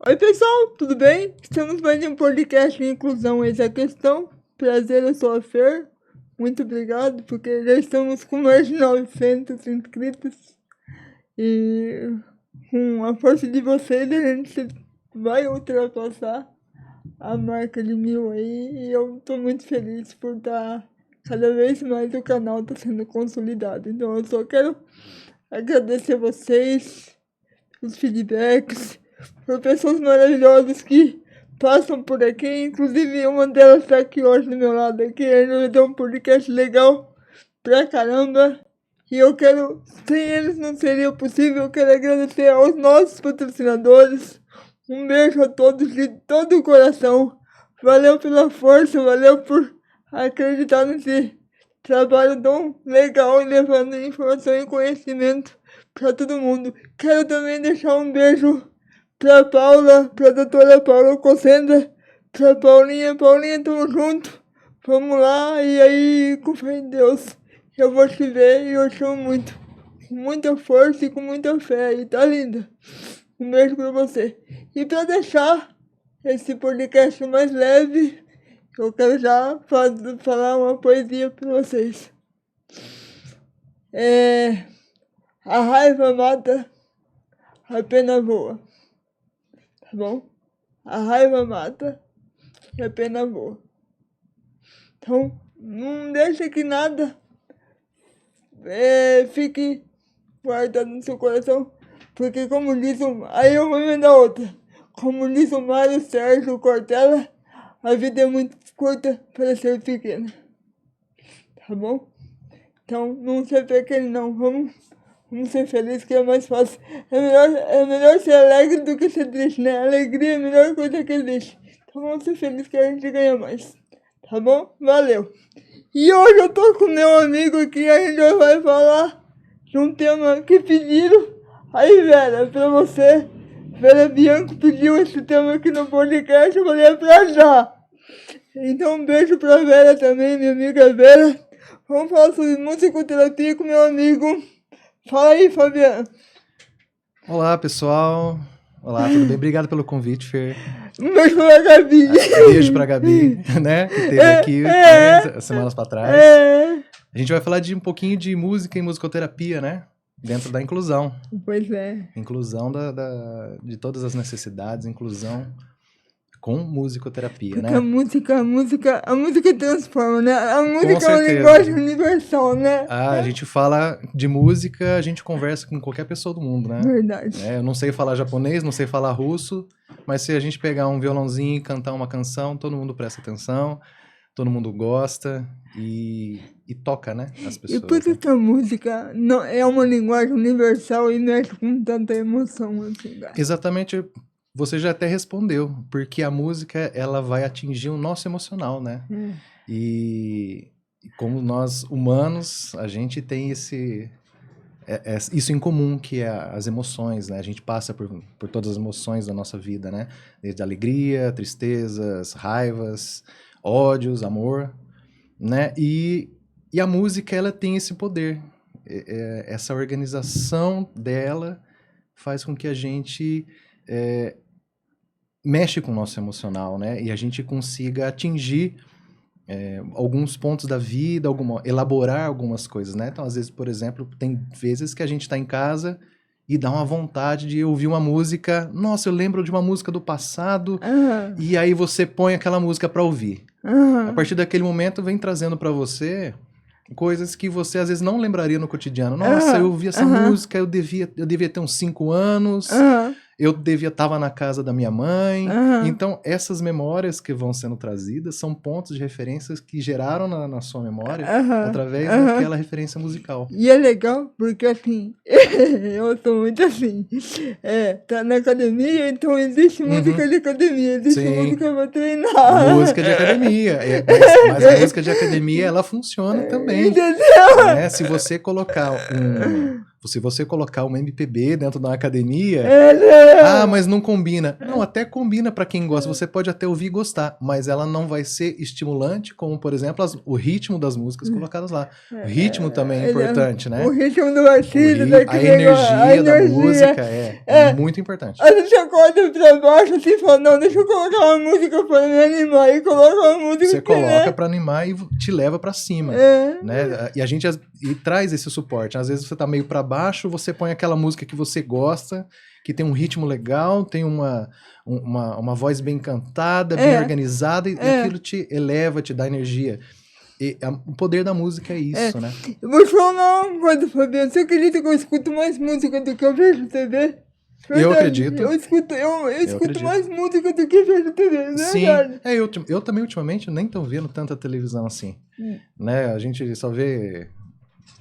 Oi pessoal, tudo bem? Estamos mais em um podcast de inclusão, essa é a questão. Prazer, eu sou a Fer. Muito obrigado, porque já estamos com mais de 900 inscritos. E com a força de vocês, a gente vai ultrapassar a marca de 1000 aí. E eu estou muito feliz por estar cada vez mais o canal está sendo consolidado. Então eu só quero agradecer a vocês, os feedbacks, por pessoas maravilhosas que passam por aqui. Inclusive uma delas está aqui hoje do meu lado aqui. Ele deu um podcast legal pra caramba. E eu quero, sem eles não seria possível. Eu quero agradecer aos nossos patrocinadores. Um beijo a todos de todo o coração. Valeu pela força, valeu por acreditar nesse trabalho tão legal e levando informação e conhecimento para todo mundo. Quero também deixar um beijo pra Paula, pra doutora Paula Cocenda, pra Paulinha. Paulinha, tamo junto. Vamos lá, e aí, com fé em Deus, eu vou te ver e eu te amo muito. Com muita força e com muita fé, e tá linda. Um beijo pra você. E pra deixar esse podcast mais leve, eu quero já falar uma poesia pra vocês. A raiva mata, a pena voa. Tá bom? A raiva mata e a pena voa. Então, não deixa que nada fique guardado no seu coração, porque como diz aí eu vou emendar outra. Como diz o Mário Sérgio Cortella, a vida é muito curta para ser pequena. Tá bom? Então, não ser pequeno não, vamos ser felizes, que é mais fácil. É melhor ser alegre do que ser triste, né? Alegria é a melhor coisa que existe. Então vamos ser felizes que a gente ganha mais. Tá bom? Valeu! E hoje eu tô com meu amigo aqui, a gente vai falar de um tema que pediram. Aí, Vera, pra você, Vera Bianco pediu esse tema aqui no podcast, eu falei, é pra já. Então um beijo pra Vera também, minha amiga Vera. Vamos falar sobre musicoterapia com meu amigo. Fala aí, Fabiano. Olá, pessoal. Olá, tudo bem? Obrigado pelo convite, Fer. Um beijo pra Gabi. Beijo pra Gabi, né? Que esteve aqui semanas pra trás. A gente vai falar de um pouquinho de música e musicoterapia, né? Dentro da inclusão. Pois é. Inclusão de todas as necessidades, inclusão com musicoterapia, porque né? A música transforma, né? A música é uma linguagem universal, né? A gente fala de música, a gente conversa com qualquer pessoa do mundo, né? Verdade. Eu não sei falar japonês, não sei falar russo, mas se a gente pegar um violãozinho e cantar uma canção, todo mundo presta atenção, todo mundo gosta e toca, né? As pessoas. E por que a música não, é uma linguagem universal e mexe com tanta emoção assim, cara? Exatamente. Você já até respondeu, porque a música, ela vai atingir o nosso emocional, né? E como nós, humanos, a gente tem isso em comum, que é as emoções, né? A gente passa por todas as emoções da nossa vida, né? Desde alegria, tristezas, raivas, ódios, amor, né? E a música, ela tem esse poder. Essa organização dela faz com que a gente... mexe com o nosso emocional, né? E a gente consiga atingir alguns pontos da vida, elaborar algumas coisas, né? Então, às vezes, por exemplo, tem vezes que a gente está em casa e dá uma vontade de ouvir uma música. Nossa, eu lembro de uma música do passado. E aí você põe aquela música para ouvir. A partir daquele momento, vem trazendo para você coisas que você às vezes não lembraria no cotidiano. Nossa, eu ouvi essa música, eu devia ter uns 5 anos. Eu estava na casa da minha mãe. Então, essas memórias que vão sendo trazidas são pontos de referências que geraram na sua memória através daquela referência musical. E é legal porque, assim, eu sou muito assim, tá na academia, então existe música de academia, existe música pra treinar. Música de academia, mas a música de academia, ela funciona também. Entendeu? Se você colocar Se você colocar uma MPB dentro de uma academia, mas não combina. Não, até combina para quem gosta. Você pode até ouvir e gostar, mas ela não vai ser estimulante, como, por exemplo, o ritmo das músicas colocadas lá. O ritmo também é importante, né? O ritmo do batido, a energia da música é muito importante. A gente acorda pra baixo assim e fala, não, deixa eu colocar uma música pra me animar. E coloca uma música Você coloca pra animar e te leva pra cima. Né? E a gente traz esse suporte. Às vezes você tá meio pra baixo, você põe aquela música que você gosta, que tem um ritmo legal, tem uma voz bem cantada, bem organizada, e aquilo te eleva, te dá energia. E o poder da música é isso, né? Eu vou te falar uma coisa, Fabiano. Você acredita que eu escuto mais música do que eu vejo TV? Verdade. Eu acredito. Eu escuto mais música do que vejo TV, né? Sim. Eu também, ultimamente, nem tô vendo tanta televisão assim. Né? A gente só vê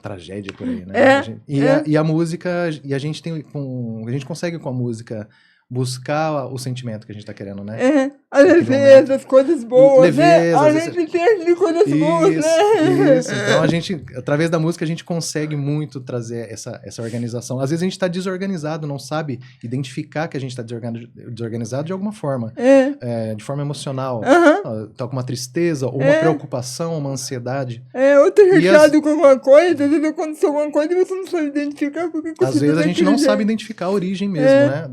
tragédia por aí, né? E a música, a gente consegue com a música buscar o sentimento que a gente tá querendo, né? A leveza, as coisas boas, né? A vezes... gente tem coisas boas, né? Isso. Então, através da música, a gente consegue muito trazer essa organização. Às vezes a gente tá desorganizado, não sabe identificar que a gente tá desorganizado de alguma forma. De forma emocional. Tá com uma tristeza, ou uma preocupação, uma ansiedade. Ou tá recheado com alguma coisa, às vezes aconteceu alguma coisa e você não sabe identificar. Às vezes a gente não sabe identificar a origem mesmo, né?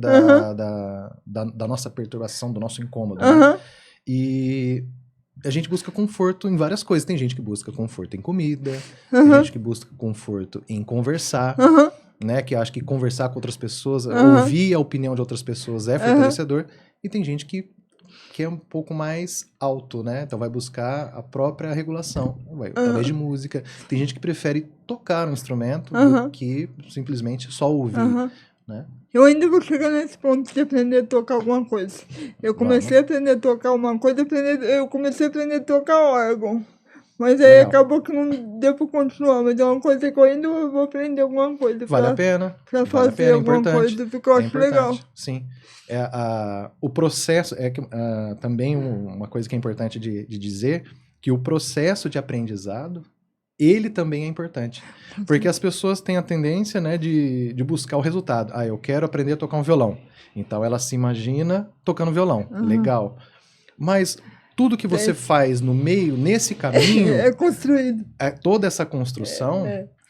Da nossa perturbação, do nosso incômodo. Né? E a gente busca conforto em várias coisas. Tem gente que busca conforto em comida, tem gente que busca conforto em conversar, né? Que acha que conversar com outras pessoas, ouvir a opinião de outras pessoas é fortalecedor. E tem gente que é um pouco mais alto, né? Então vai buscar a própria regulação, através de música. Tem gente que prefere tocar um instrumento do que simplesmente só ouvir, né? Eu ainda vou chegar nesse ponto de aprender a tocar alguma coisa. Eu comecei a aprender a tocar uma coisa, eu comecei a aprender a tocar órgão. Mas aí acabou que não deu pra continuar. Mas é uma coisa que eu ainda vou aprender alguma coisa. Vale a pena. Pra fazer alguma coisa, porque eu acho legal. Sim. O processo, também uma coisa que é importante de dizer, que o processo de aprendizado, ele também é importante. Porque as pessoas têm a tendência, né, de buscar o resultado. Eu quero aprender a tocar um violão. Então ela se imagina tocando violão. Legal. Mas tudo que você faz no meio, nesse caminho... É construído. Toda essa construção,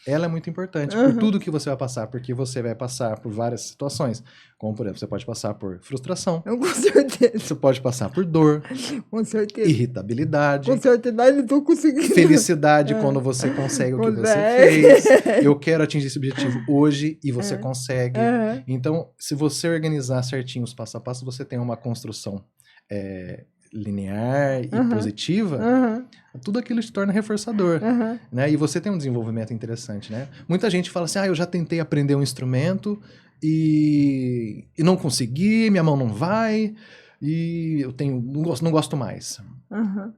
ela é muito importante. Por tudo que você vai passar. Porque você vai passar por várias situações. Como, por exemplo, você pode passar por frustração. Com certeza. Você pode passar por dor. Com certeza. Irritabilidade. Com certeza, eu tô conseguindo. Felicidade quando você consegue o que você fez. Eu quero atingir esse objetivo hoje e você consegue. Então, se você organizar certinho os passo a passo, você tem uma construção linear e positiva, tudo aquilo se torna reforçador, né? E você tem um desenvolvimento interessante, né? Muita gente fala assim, eu já tentei aprender um instrumento e não consegui, minha mão não vai, e eu não gosto mais.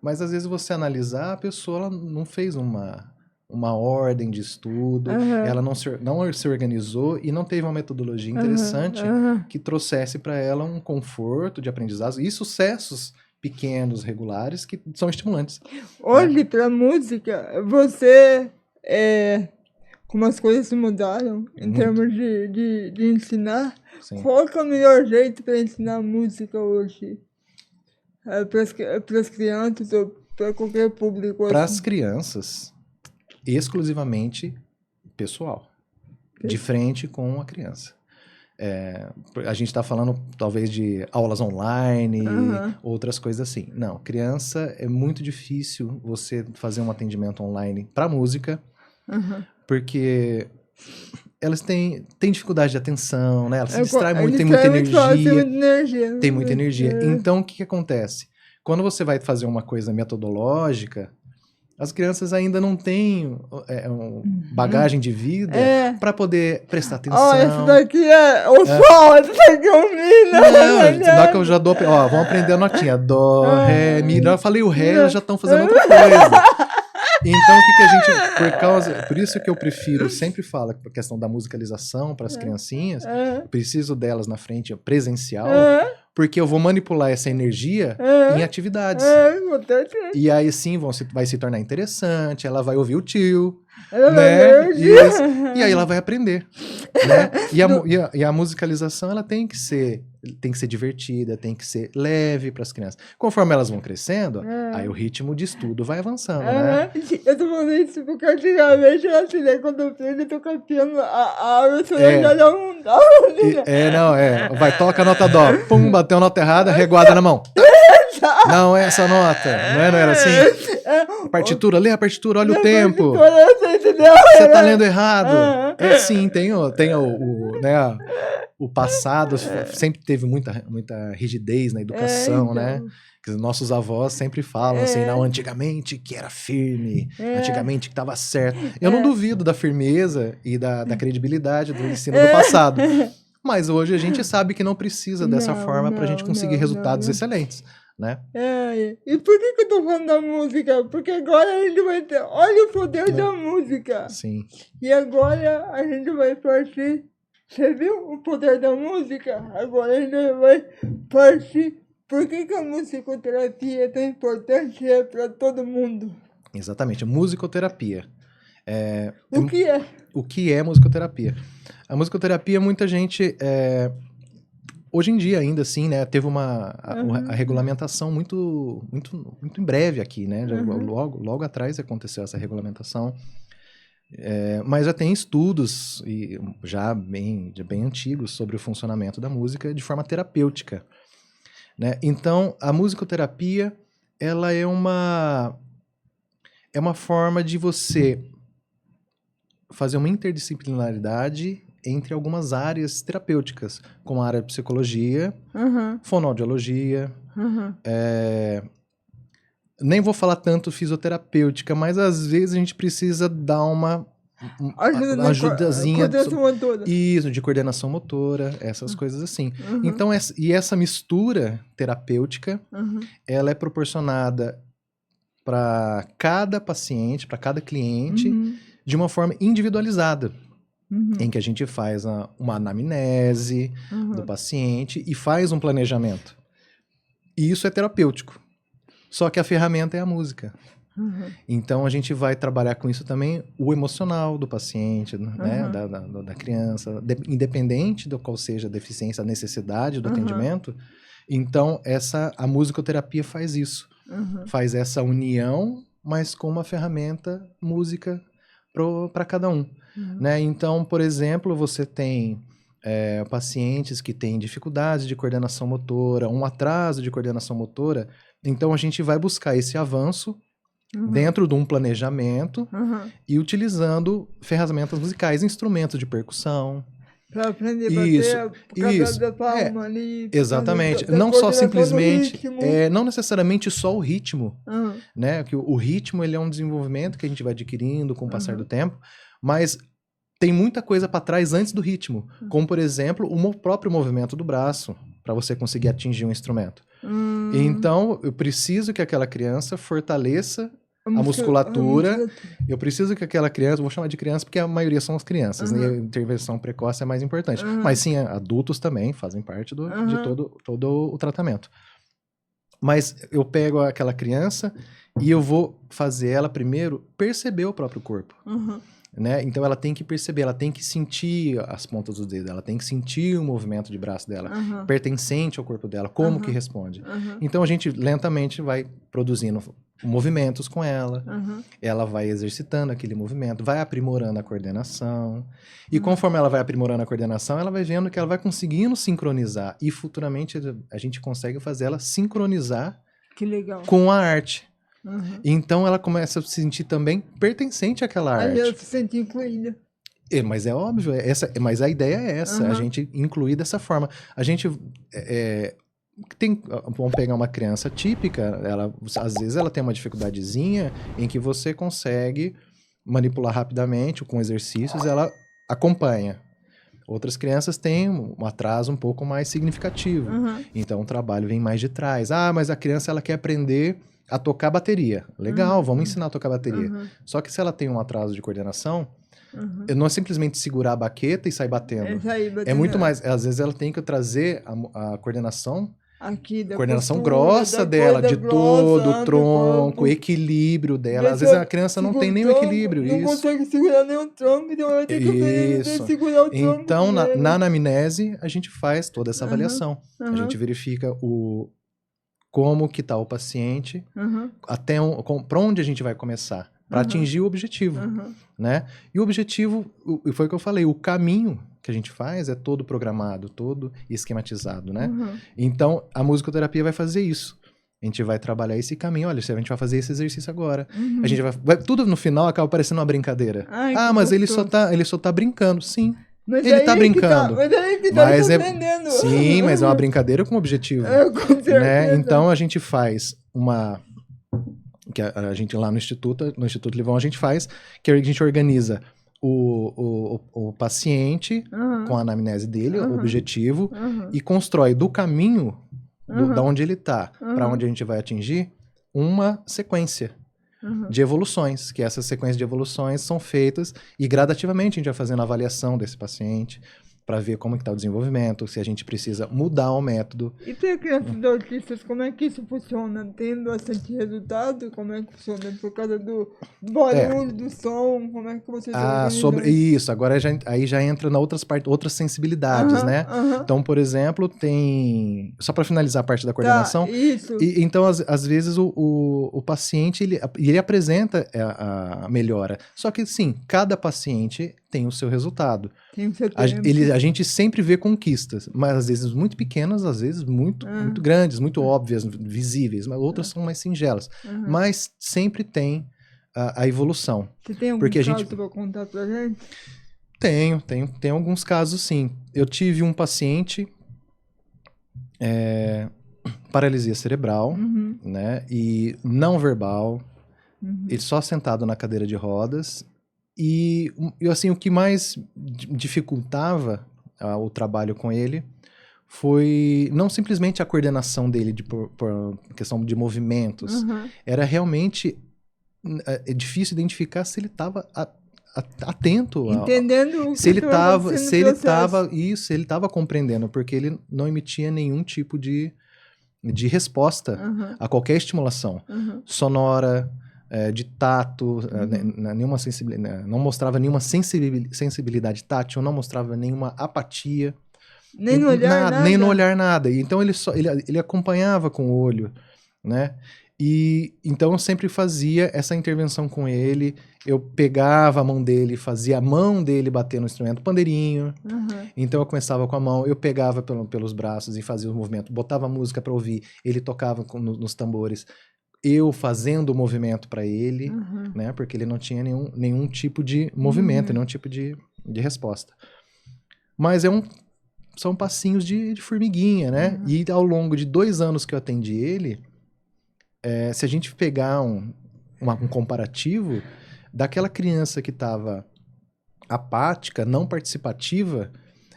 Mas às vezes você analisar, a pessoa ela não fez uma ordem de estudo, ela não se organizou e não teve uma metodologia interessante que trouxesse para ela um conforto de aprendizado e sucessos pequenos, regulares, que são estimulantes. Hoje, para música, você, como as coisas se mudaram em termos de ensinar, qual que é o melhor jeito para ensinar música hoje? Para as crianças ou para qualquer público? Para as crianças, exclusivamente pessoal, de frente com a criança. A gente está falando talvez de aulas online, outras coisas assim. Não, criança é muito difícil você fazer um atendimento online para música, porque elas têm dificuldade de atenção, né? Elas se distraem muito, tem muita energia. Tem muita energia. Então, o que acontece? Quando você vai fazer uma coisa metodológica, as crianças ainda não têm bagagem de vida para poder prestar atenção. Esse daqui é o sol, esse daqui é o mi. Não, que eu já dou... vamos aprender a notinha. Dó, ré, mi. Eu falei o ré, eles já estão fazendo outra coisa. Então, o que a gente... Por isso que eu prefiro, sempre falo a questão da musicalização para as criancinhas, preciso delas na frente presencial, porque eu vou manipular essa energia em atividades. E aí sim vai se tornar interessante, ela vai ouvir o tio, Ela né? verde. Isso. E aí ela vai aprender, né? E a musicalização, ela tem que ser divertida, tem que ser leve para as crianças. Conforme elas vão crescendo, aí o ritmo de estudo vai avançando, né? Eu tô falando isso porque antigamente eu assinei quando eu filho toca piano, a professora É. já não dá. Vai, toca a nota dó. Pum, bateu a nota errada, reguada na mão. Não é essa nota, não era assim? Partitura, lê a partitura, olha o tempo. Você tá lendo errado. É sim, tem né, o passado sempre teve muita rigidez na educação, né? Que os nossos avós sempre falam assim, não, antigamente que era firme, antigamente que tava certo. Eu não duvido da firmeza e da credibilidade do ensino do passado. Mas hoje a gente sabe que não precisa dessa forma pra gente conseguir resultados excelentes, né? E por que eu tô falando da música? Porque agora a gente vai ter... Olha o poder da música. Sim. E agora a gente vai partir... Você viu o poder da música? Agora a gente vai partir... Por que a musicoterapia é tão importante para todo mundo? Exatamente, musicoterapia. O que é? O que é musicoterapia? A musicoterapia, muita gente... Hoje em dia, ainda assim, né, teve a regulamentação muito em breve aqui, né? Logo atrás aconteceu essa regulamentação. Mas já tem estudos já bem antigos sobre o funcionamento da música de forma terapêutica, né? Então, a musicoterapia, ela é uma forma de você fazer uma interdisciplinaridade entre algumas áreas terapêuticas, como a área de psicologia, fonoaudiologia, nem vou falar tanto fisioterapêutica, mas às vezes a gente precisa dar uma ajudazinha isso, de coordenação motora, essas coisas assim. Então, essa mistura terapêutica, ela é proporcionada para cada paciente, para cada cliente, de uma forma individualizada, em que a gente faz uma anamnese do paciente e faz um planejamento. E isso é terapêutico. Só que a ferramenta é a música. Então, a gente vai trabalhar com isso também, o emocional do paciente, né, da criança, independente do qual seja a deficiência, a necessidade do atendimento. Então, a musicoterapia faz isso. Faz essa união, mas com uma ferramenta música para cada um. Né? Então, por exemplo, você tem pacientes que têm dificuldades de coordenação motora, um atraso de coordenação motora. Então, a gente vai buscar esse avanço dentro de um planejamento e utilizando ferramentas musicais, instrumentos de percussão. Para aprender a bater da palma ali. Exatamente. Não só simplesmente, não necessariamente só o ritmo, né? Que o ritmo, ele é um desenvolvimento que a gente vai adquirindo com o passar do tempo, mas tem muita coisa para trás antes do ritmo, como, por exemplo, o próprio movimento do braço, para você conseguir atingir um instrumento. Então, eu preciso que aquela criança fortaleça a musculatura. Eu preciso que aquela criança, vou chamar de criança porque a maioria são as crianças, né? A intervenção precoce é mais importante. Mas sim, adultos também fazem parte de todo o tratamento. Mas eu pego aquela criança e eu vou fazer ela primeiro perceber o próprio corpo. Né? Então ela tem que perceber, ela tem que sentir as pontas dos dedos, ela tem que sentir o movimento de braço dela, pertencente ao corpo dela, como que responde. Então a gente lentamente vai produzindo movimentos com ela, ela vai exercitando aquele movimento, vai aprimorando a coordenação, e conforme ela vai aprimorando a coordenação, ela vai vendo que ela vai conseguindo sincronizar, e futuramente a gente consegue fazer ela sincronizar com a arte. Então ela começa a se sentir também pertencente àquela arte. Aí ela se sente incluída. Mas é óbvio, mas a ideia é essa, a gente incluir dessa forma. A gente vamos pegar uma criança típica, às vezes ela tem uma dificuldadezinha em que você consegue manipular rapidamente, com exercícios, ela acompanha. Outras crianças têm um atraso um pouco mais significativo. Então o trabalho vem mais de trás. Mas a criança ela quer aprender a tocar bateria. Legal, vamos ensinar a tocar bateria. Só que se ela tem um atraso de coordenação, não é simplesmente segurar a baqueta e sair batendo. É muito mais. Às vezes ela tem que trazer a coordenação aqui da Coordenação postura, grossa da dela, coisa de grossa, todo o do tronco, corpo. equilíbrio dela. Às Esse vezes a criança não tem nem o tronco, equilíbrio. não Isso. consegue segurar nem o tronco, então vai ter que aprender a Isso. segurar o tronco Então, na dele. anamnese, a gente faz toda essa Aham, avaliação. A gente aham, verifica como que está o paciente, aham, para onde a gente vai começar, para aham, atingir o objetivo, aham, né? E o objetivo, foi o que eu falei, o caminho que a gente faz é todo programado, todo esquematizado, né? aham. Então, a musicoterapia vai fazer isso. A gente vai trabalhar esse caminho. Olha, a gente vai fazer esse exercício agora. A gente tudo no final acaba parecendo uma brincadeira. Ai, Ah, que mas ele gostoso. só tá brincando. Sim, Mas ele aí tá é que brincando. mas aí é que tá, ele Mas tá é. aprendendo. Sim, mas é uma brincadeira com objetivo. Com Né? certeza. Então a gente faz que a gente lá no Instituto Livão, a gente faz, que a gente organiza o paciente Aham, com a anamnese dele, o aham, objetivo, aham, e constrói do caminho da aham, onde ele tá para aham, onde a gente vai atingir uma sequência aham. de evoluções, que essas sequências de evoluções são feitas e gradativamente a gente vai fazendo a avaliação desse paciente para ver como que está o desenvolvimento, se a gente precisa mudar o método. E para crianças autistas, como é que isso funciona? Tem bastante resultado? Como é que funciona? Por causa do barulho, do som? Como é que vocês Sobre organizam? isso, agora aí já entra na outras sensibilidades, Aham, né? aham. Então, por exemplo, tem. Só para finalizar a parte da Tá, coordenação, isso. então, às vezes, o paciente ele apresenta a melhora. Só que, sim, cada paciente tem o seu resultado. Tem o seu A, tempo. a gente sempre vê conquistas, mas às vezes muito pequenas, às vezes muito grandes, muito óbvias, visíveis, mas outras são mais singelas. Aham. Mas sempre tem a evolução. Você tem algum Porque a caso gente para contar pra gente? tem alguns casos, sim. Eu tive um paciente, paralisia cerebral, Uhum, né, e não verbal, uhum. ele só sentado na cadeira de rodas, e assim, o que mais dificultava o trabalho com ele foi não simplesmente a coordenação dele por questão de movimentos, Aham. era realmente difícil identificar se ele estava atento Entendendo o que se ele estava estava acontecendo se no ele processo. estava isso ele estava compreendendo, porque ele não emitia nenhum tipo de resposta Aham, a qualquer estimulação aham. sonora, de tato, Uhum. nenhuma sensibilidade, não mostrava nenhuma sensibilidade tátil, não mostrava nenhuma apatia, Nem no olhar, nada, nem no nada? olhar nada. Então ele acompanhava com o olho, né? E então eu sempre fazia essa intervenção com ele. Eu pegava a mão dele, fazia a mão dele bater no instrumento, pandeirinho. Aham. Então eu começava com a mão, eu pegava pelos braços e fazia o movimento, botava a música para ouvir, ele tocava nos tambores, eu fazendo o movimento para ele, Aham. né? Porque ele não tinha nenhum tipo de movimento, Uhum. nenhum tipo de resposta. Mas são passinhos de formiguinha, né? Uhum. E ao longo de 2 anos que eu atendi ele, se a gente pegar um comparativo daquela criança que estava apática, não participativa,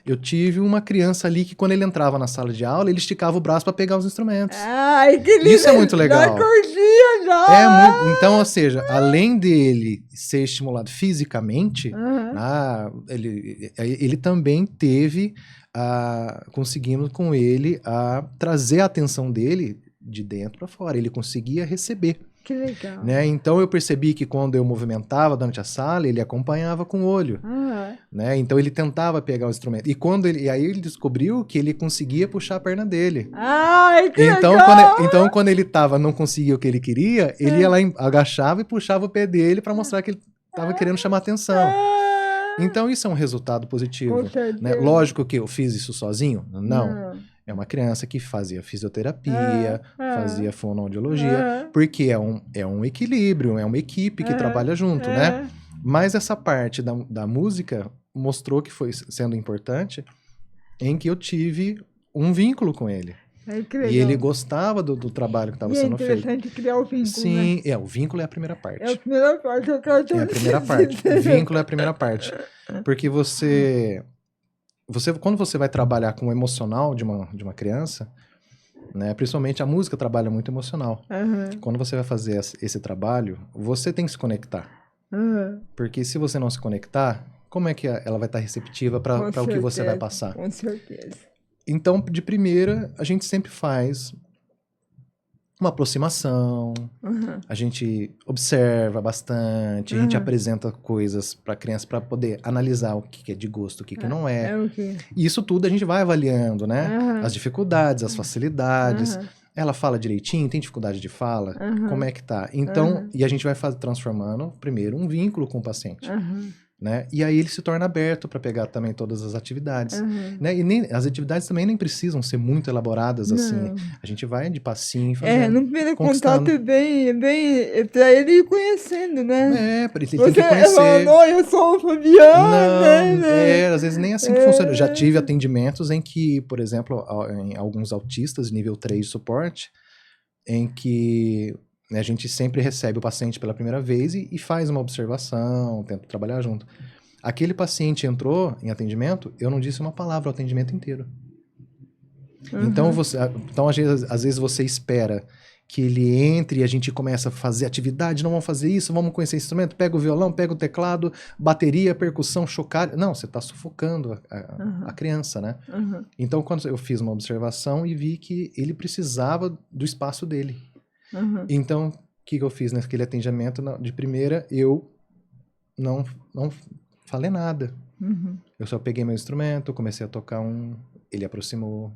eu tive uma criança ali que quando ele entrava na sala de aula, ele esticava o braço para pegar os instrumentos. Ai, que lindo! Isso é muito legal. Já curtia, já! Então, ou seja, além dele ser estimulado fisicamente, Aham. ele também teve, conseguimos com ele trazer a atenção dele de dentro para fora. Ele conseguia receber. Que legal. Né? Então eu percebi que quando eu movimentava durante a sala, ele acompanhava com o olho. Aham. Né? Então ele tentava pegar o instrumento. E aí ele descobriu que ele conseguia puxar a perna dele. Ai, que Então, legal! quando ele não conseguia o que ele queria, ele ia lá, agachava e puxava o pé dele para mostrar que ele estava querendo chamar atenção. Então, isso é um resultado positivo. Com certeza. Né? Lógico que eu fiz isso sozinho? Não. É uma criança que fazia fisioterapia, fazia fonoaudiologia, porque é um equilíbrio, é uma equipe que trabalha junto, né? Mas essa parte da música mostrou que foi sendo importante, em que eu tive um vínculo com ele. Ai, que legal. E ele gostava do trabalho que estava sendo feito. É interessante criar o vínculo, Sim, né? o vínculo é a primeira parte. É a primeira parte, eu quero ter É a primeira parte. O vínculo é a primeira parte. Porque quando você vai trabalhar com o emocional de uma criança, né, principalmente a música trabalha muito emocional. Uhum. Quando você vai fazer esse trabalho, você tem que se conectar. Uhum. Porque se você não se conectar, como é que ela vai estar receptiva para o que você vai passar? Com certeza. Então, de primeira, a gente sempre faz uma aproximação, a gente observa bastante, a gente apresenta coisas para a criança para poder analisar o que é de gosto, o que não é. É o quê? E isso tudo a gente vai avaliando, né? As dificuldades, as facilidades. Ela fala direitinho, tem dificuldade de fala? Como é que tá? Então, e a gente vai transformando, primeiro, um vínculo com o paciente. Né? E aí ele se torna aberto para pegar também todas as atividades. Né? E as atividades também nem precisam ser muito elaboradas assim. A gente vai de passinho fazendo, no primeiro contato é bem pra ele ir conhecendo, né? Para ele tem que conhecer. Não, eu sou o Fabiano, né? Às vezes nem assim que funciona. Eu já tive atendimentos em que, por exemplo, em alguns autistas de nível 3 de suporte, em que a gente sempre recebe o paciente pela primeira vez e faz uma observação, tenta trabalhar junto. Aquele paciente entrou em atendimento, eu não disse uma palavra o atendimento inteiro. Então, às vezes você espera que ele entre e a gente começa a fazer atividade, não vamos fazer isso, vamos conhecer instrumento, pega o violão, pega o teclado, bateria, percussão, chocalho. Não, você está sufocando a criança, né? Então, quando eu fiz uma observação e vi que ele precisava do espaço dele. Então, o que eu fiz naquele atendimento? De primeira, eu não falei nada. Eu só peguei meu instrumento, comecei a tocar ele aproximou,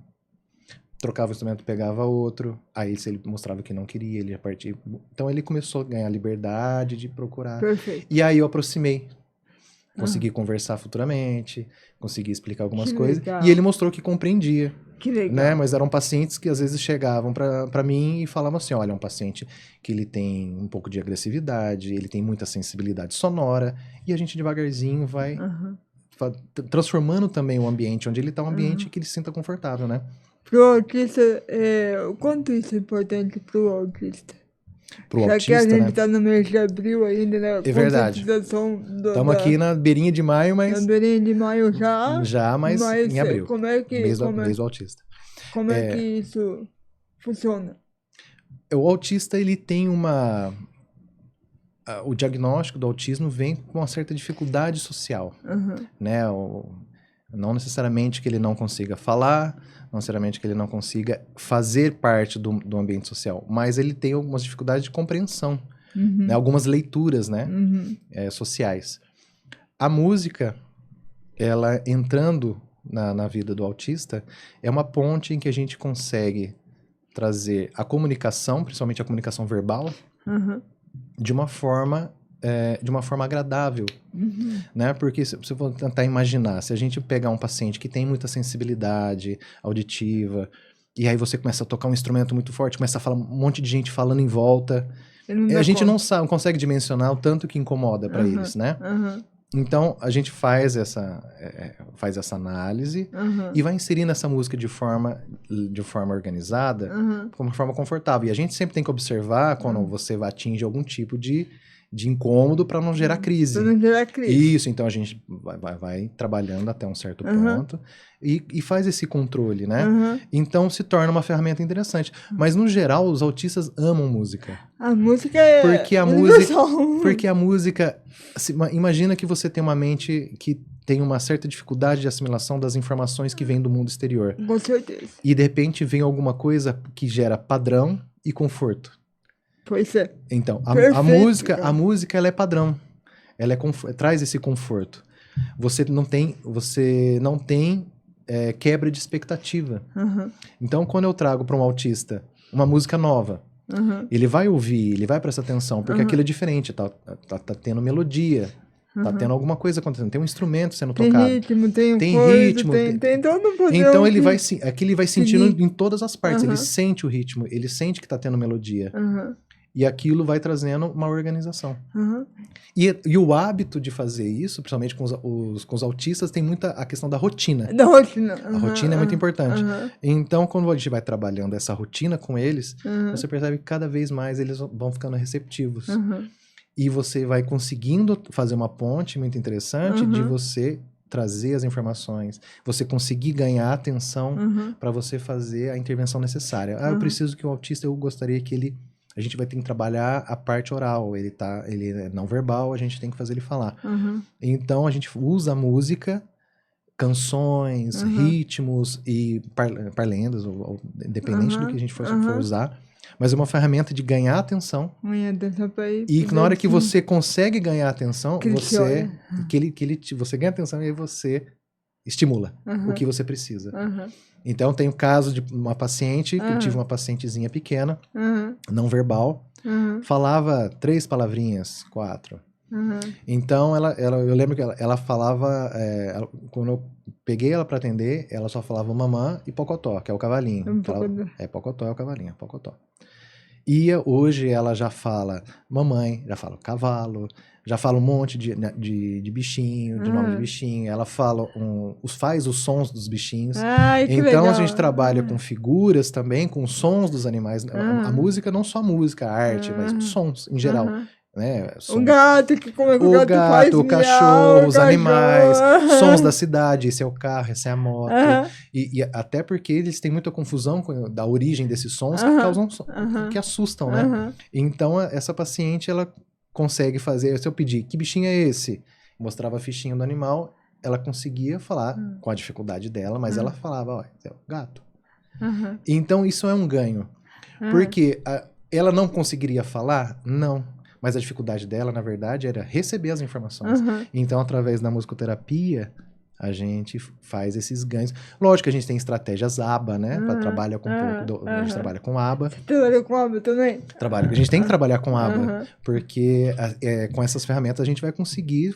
trocava o instrumento, pegava outro, aí se ele mostrava que não queria, ele ia partir. Então, ele começou a ganhar liberdade de procurar. Perfeito. E aí eu aproximei. Consegui conversar futuramente, consegui explicar algumas coisas. Legal. E ele mostrou que compreendia. Que legal. Né? Mas eram pacientes que às vezes chegavam para mim e falavam assim, olha, é um paciente que ele tem um pouco de agressividade, ele tem muita sensibilidade sonora, e a gente devagarzinho vai transformando também o ambiente onde ele está, um ambiente que ele se sinta confortável, né? Pro autista, o quanto isso é importante pro autista? Pro Já autista, que a gente né? tá no mês de abril ainda, né? É verdade. Estamos aqui na beirinha de maio, mas... Na beirinha de maio já. Já, mas em abril. Como é que... Mês do autista. Como é que isso funciona? O autista, ele tem o diagnóstico do autismo vem com uma certa dificuldade social, né? Não necessariamente que ele não consiga falar, não necessariamente que ele não consiga fazer parte do ambiente social, mas ele tem algumas dificuldades de compreensão, né? Algumas leituras, né? Sociais. A música, ela entrando na vida do autista, é uma ponte em que a gente consegue trazer a comunicação, principalmente a comunicação verbal, de uma forma agradável, né? Porque se eu for tentar imaginar, se a gente pegar um paciente que tem muita sensibilidade auditiva, e aí você começa a tocar um instrumento muito forte, começa a falar um monte de gente falando em volta, a gente não consegue dimensionar o tanto que incomoda para eles, né? Então, a gente faz essa análise e vai inserindo essa música de forma organizada, de uma forma confortável. E a gente sempre tem que observar quando você atinge algum tipo de incômodo para não gerar crise. Para não gerar crise. Isso, então a gente vai trabalhando até um certo ponto e faz esse controle, né? Então se torna uma ferramenta interessante. Mas no geral, os autistas amam música. A música é porque a música, imagina que você tem uma mente que tem uma certa dificuldade de assimilação das informações que vêm do mundo exterior. Com certeza. E de repente vem alguma coisa que gera padrão e conforto. Pois é. Então, a música ela é padrão. Ela traz esse conforto. Você não tem quebra de expectativa. Então, quando eu trago para um autista uma música nova, ele vai ouvir, ele vai prestar atenção, porque aquilo é diferente, tá tendo melodia, tá tendo alguma coisa acontecendo, tem um instrumento sendo tocado. Tem ritmo, tem todo um padrão. Então, ele vai sentindo em todas as partes, ele sente o ritmo, ele sente que tá tendo melodia. E aquilo vai trazendo uma organização. E o hábito de fazer isso, principalmente com os autistas, tem muita a questão da rotina. A rotina é muito importante. Então, quando a gente vai trabalhando essa rotina com eles, você percebe que cada vez mais eles vão ficando receptivos. E você vai conseguindo fazer uma ponte muito interessante de você trazer as informações, você conseguir ganhar atenção para você fazer a intervenção necessária. Eu preciso que o autista, eu gostaria que a gente vai ter que trabalhar a parte oral, ele é não verbal, a gente tem que fazer ele falar. Então, a gente usa a música canções, ritmos e parlendas, ou independente do que a gente for usar. Mas é uma ferramenta de ganhar atenção. Ganhar atenção pra ir. E na hora que você consegue ganhar atenção, Que ele te olha. você ganha atenção e aí você estimula o que você precisa. Então, tem o caso de uma paciente, que eu tive uma pacientezinha pequena, não verbal, falava 3 palavrinhas, 4. Então, eu lembro que ela falava, quando eu peguei ela pra atender, ela só falava mamã e pocotó, que é o cavalinho. Pocotó é o cavalinho, pocotó. E hoje ela já fala mamãe, já fala cavalo, já fala um monte de bichinho, de nome de bichinho. Ela fala faz os sons dos bichinhos. Ai, que então legal. A gente trabalha com figuras também, com sons dos animais. A música, não só a música, a arte, mas os sons em geral. Né? O gato, como é que o gato faz? O cachorro, os animais, sons da cidade, esse é o carro, essa é a moto. E até porque eles têm muita confusão da origem desses sons que causam que assustam, né? Então essa paciente, ela consegue fazer, se eu pedir, que bichinho é esse? Mostrava a fichinha do animal, ela conseguia falar com a dificuldade dela, mas ela falava, ó, é o gato. Então isso é um ganho. Porque ela não conseguiria falar? Não. Mas a dificuldade dela, na verdade, era receber as informações. Então, através da musicoterapia, a gente faz esses ganhos. Lógico que a gente tem estratégias ABA, né? Pra trabalhar com um pouco a gente trabalha com ABA. Você trabalha com ABA também? A gente tem que trabalhar com ABA, porque com essas ferramentas a gente vai conseguir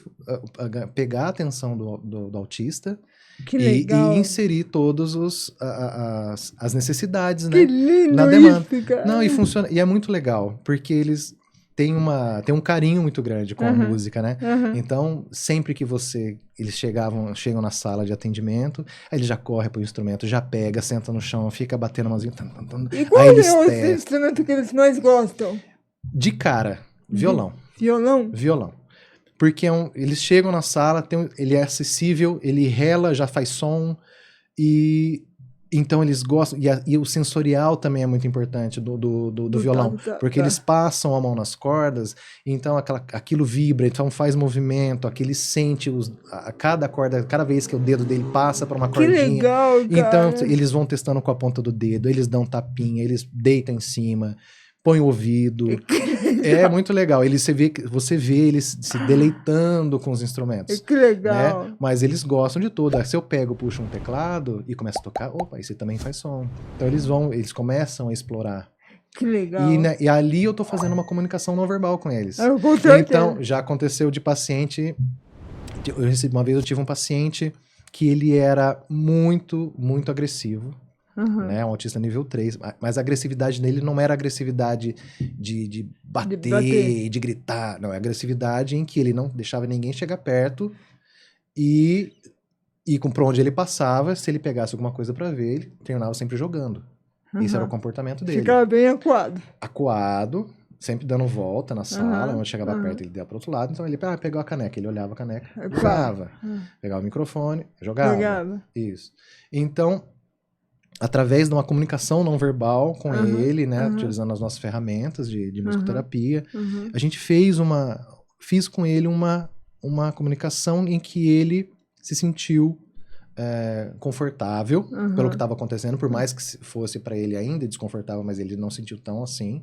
pegar a atenção do autista e inserir todas as necessidades, né? Que lindo na demanda. Isso, cara. Não, e funciona. E é muito legal, porque eles tem um carinho muito grande com a música, né? Então, sempre que eles chegam na sala de atendimento, aí ele já corre pro instrumento, já pega, senta no chão, fica batendo a mãozinha. E qual é o instrumento que eles mais gostam? De cara, violão. Violão? Porque eles chegam na sala, ele é acessível, ele rela, já faz som, e então eles gostam, e o sensorial também é muito importante do violão, porque eles passam a mão nas cordas, então aquilo vibra, então faz movimento, aquele sente cada corda, cada vez que o dedo dele passa para uma cordinha. Que legal, cara. Então eles vão testando com a ponta do dedo, eles dão tapinha, eles deitam em cima, põem o ouvido. É muito legal. Você vê eles se deleitando com os instrumentos. Que legal. Né? Mas eles gostam de tudo. Se eu puxo um teclado e começo a tocar, opa, esse também faz som. Então eles começam a explorar. Que legal. E ali eu tô fazendo uma comunicação não verbal com eles. Então, já aconteceu de paciente. Uma vez eu tive um paciente que ele era muito, muito agressivo. Né, um autista nível 3, mas a agressividade nele não era agressividade de bater, de gritar, não, é agressividade em que ele não deixava ninguém chegar perto e por onde ele passava, se ele pegasse alguma coisa pra ver, ele terminava sempre jogando. Esse era o comportamento dele. Ficava bem acuado. Acuado, sempre dando volta na sala, onde chegava perto ele ia pro outro lado, então ele pegou a caneca, ele olhava a caneca, jogava, pegava o microfone, jogava. Isso. Então, através de uma comunicação não verbal com ele, né, utilizando as nossas ferramentas de musicoterapia, a gente fiz com ele uma comunicação em que ele se sentiu confortável pelo que estava acontecendo, por mais que fosse para ele ainda desconfortável, mas ele não sentiu tão assim.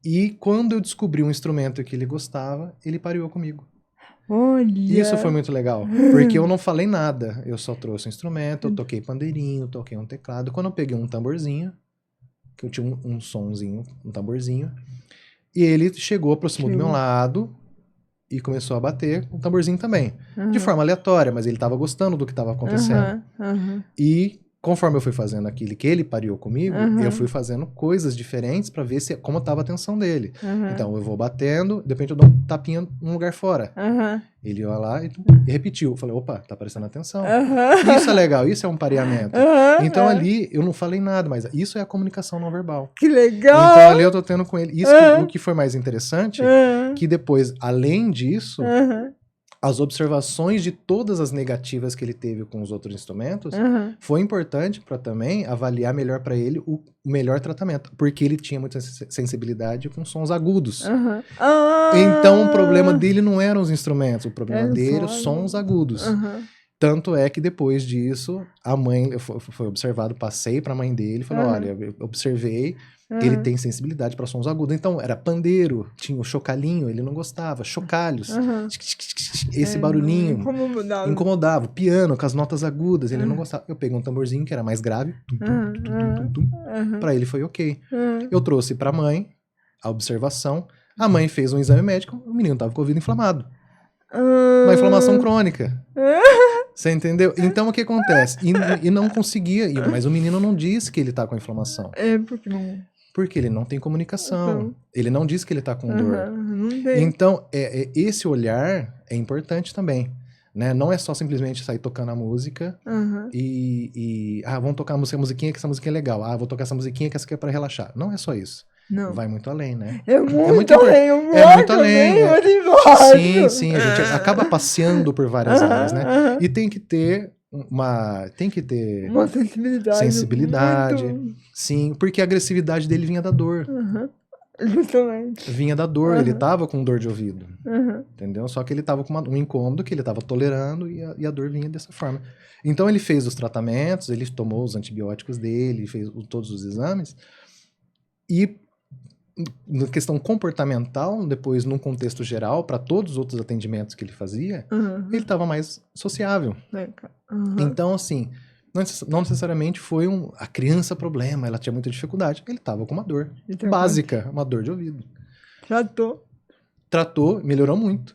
E quando eu descobri um instrumento que ele gostava, ele pareou comigo. Olha. Isso foi muito legal, porque eu não falei nada, eu só trouxe um instrumento, eu toquei pandeirinho, toquei um teclado. Quando eu peguei um tamborzinho, que eu tinha um sonzinho, um tamborzinho, e ele chegou, aproximou do meu lado e começou a bater um tamborzinho também, de forma aleatória, mas ele estava gostando do que estava acontecendo. E conforme eu fui fazendo aquilo que ele pareou comigo, eu fui fazendo coisas diferentes pra ver como estava a atenção dele. Então, eu vou batendo, de repente eu dou um tapinha num lugar fora. Ele ia lá e repetiu. Eu falei, opa, tá prestando atenção. Isso é legal, isso é um pareamento. Então, ali, eu não falei nada, mas isso é a comunicação não verbal. Que legal! Então, ali eu tô tendo com ele. Isso o que foi mais interessante, que depois, além disso... As observações de todas as negativas que ele teve com os outros instrumentos foi importante para também avaliar melhor para ele o melhor tratamento, porque ele tinha muita sensibilidade com sons agudos. Então o problema dele não eram os instrumentos, o problema dele eram os sons agudos. Tanto é que depois disso, a mãe foi observado, passei para a mãe dele, falou, olha, eu observei, ele tem sensibilidade para sons agudos. Então, era pandeiro, tinha o chocalhinho, ele não gostava, chocalhos, esse barulhinho incomodava. Piano, com as notas agudas, ele não gostava. Eu peguei um tamborzinho que era mais grave, para ele foi ok. Eu trouxe para a mãe a observação, a mãe fez um exame médico, o menino estava com o ouvido inflamado. Uma inflamação crônica. Você entendeu? Então, o que acontece? E não conseguia, mas o menino não disse que ele tá com inflamação. Porque não... Porque ele não tem comunicação. Ele não diz que ele tá com dor. Não tem. Então, esse olhar é importante também. Né? Não é só simplesmente sair tocando a música vamos tocar a musiquinha que essa musiquinha é legal. Vou tocar essa musiquinha que essa aqui é pra relaxar. Não é só isso. Não. Vai muito além, né? É muito além. É muito além. Sim. A gente acaba passeando por várias áreas, né? E tem que ter uma sensibilidade. Muito... Sim, porque a agressividade dele vinha da dor. Justamente. Vinha da dor, ele tava com dor de ouvido. Entendeu? Só que ele tava com um incômodo que ele tava tolerando e a dor vinha dessa forma. Então ele fez os tratamentos, ele tomou os antibióticos dele, fez todos os exames. E na questão comportamental, depois num contexto geral, para todos os outros atendimentos que ele fazia, ele estava mais sociável. Então, assim, não necessariamente foi a criança problema, ela tinha muita dificuldade. Ele estava com uma dor básica, uma dor de ouvido. Tratou, melhorou muito.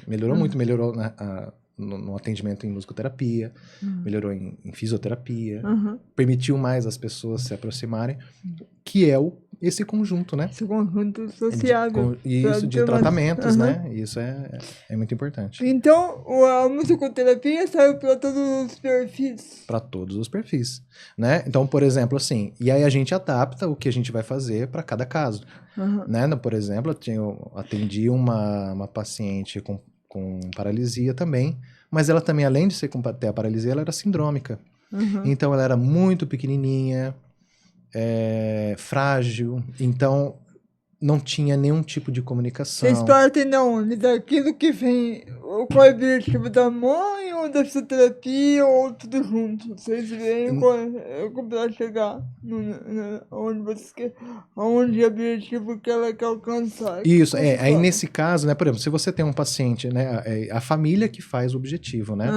Melhorou no atendimento em musicoterapia, melhorou em fisioterapia, permitiu mais as pessoas se aproximarem, que é esse conjunto, né? Esse conjunto sociável. Isso, de tratamentos, né? Isso é muito importante. Então, a musicoterapia serve para todos os perfis? Para todos os perfis, né? Então, por exemplo, assim, e aí a gente adapta o que a gente vai fazer para cada caso, né? Por exemplo, eu atendi uma paciente com paralisia também, mas ela também, além de ter a paralisia, ela era sindrômica. Então, ela era muito pequenininha, frágil, então não tinha nenhum tipo de comunicação. Vocês partem de onde? Daquilo que vem, qual é o objetivo da mãe, ou da fisioterapia, ou tudo junto? Vocês veem para chegar onde o objetivo que ela quer alcançar. Isso, aí nesse caso, né, por exemplo, se você tem um paciente, né, é a família que faz o objetivo, né?